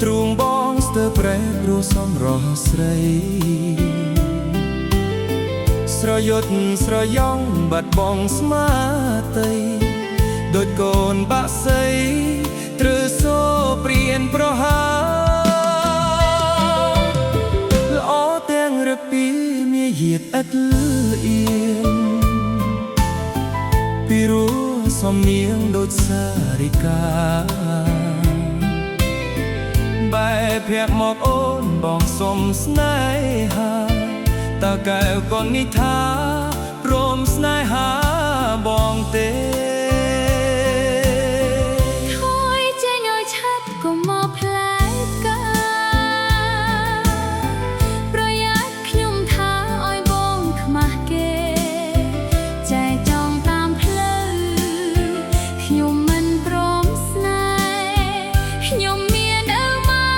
ទ្រូងបងស្ទើរប្រែព្រោះសំរស់ស្រីស្រយុតស្រយ៉ងបាត់បងស្មាតីដូចកូនបាក់សីត្រូវសូព្រៀនប្រហាល្អទាំងរពីមាយាទឥតលអៀនពីរោះសំនៀងដូចសារិកាបែរភ័ក្រមកអូនបងសុំស្នេហាតើកែវកូននេះថាព្រមស្នេហាបងទេថយចេញឲ្យឆាប់កុំមកផ្លែផ្កាប្រយ័ត្នខ្ញុំថាឲ្យបងខ្មាស់គេចែចង់តាមផ្លូវខ្ញុំមិនព្រមស្នេហ៍ខ្ញុំមានឪម៉ែ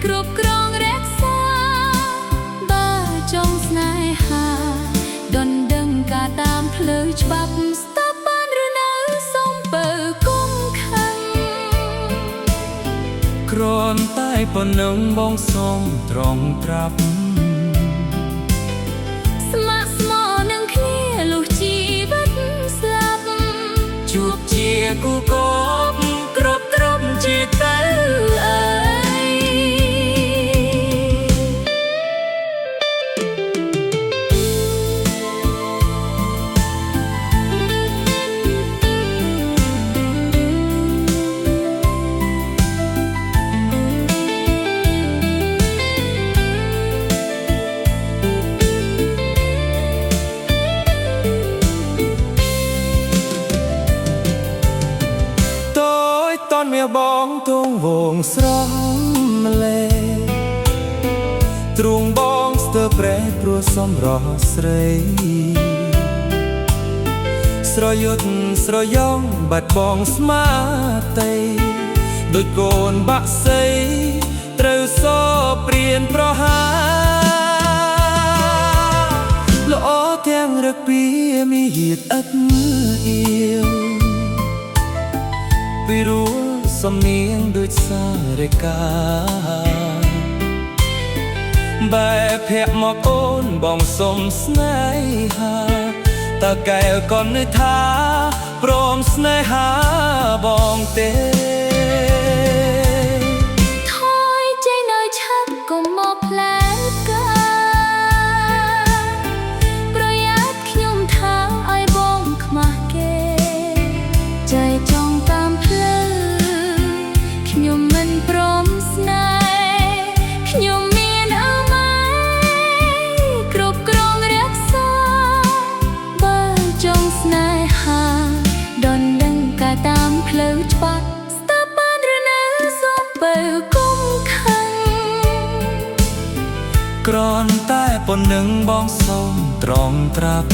គ្រប់គ្រងរក្សាបើចង់ស្នេហាដណ្ដឹងការតាមផ្លូវច្បាប់ស្ទើរបានឬនៅសុំបើគុំខឹងគ្រាន់តែប៉ុណ្ណឹងបងសុំត្រង់ត្រាប់ស្ម័គ្រស្មោនឹងគ្នាលុះជីវិតស្លាប់ជួបជាគូកបគ្រប់ត្រប់ជាទៅអើយតនមានបងទងវងស្រស់ម្លេទ្រូងបងស្ទើរប្រែព្រោះសំរស់ស្រីស្រយុតស្រយ៉ងបាត់បងស្មាតីដូចកូនបាក់សីត្រូវសូព្រៀនប្រហាល្អទាំងរកពីមាយាទឥតអៀវពីរោះសំនៀងដូចសារិកាបែរភ័ក្រមកអូនបងសុំស្នេហាតើកែវកូននេះថាព្រមស្នេហាបងទេថយចេញឲ្យឆាប់កុំមកផ្លែផ្កាប្រយ័ត្នខ្ញុំថាឲ្យបងខ្មាស់គេចែចង់តាមផ្លូវខ្ញុំមិនព្រមស្នេហ៍ខ្ញុំមានឪម៉ែគ្រប់គ្រងរក្សាបើចង់ស្នេហាដណ្ដឹងការតាមផ្លូវច្បាប់ស្ទើរបានឬនៅសុំបើគុំខឹងគ្រាន់តែប៉ុណ្ណឹងបងសូមត្រង់ត្រាប់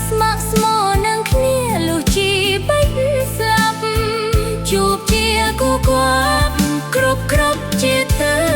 ស្ម័គ្រស្មោនឹងគ្នាលុះជីវិតស្លាប់ជួបជាគូគប់គ្រប់ជាទៅ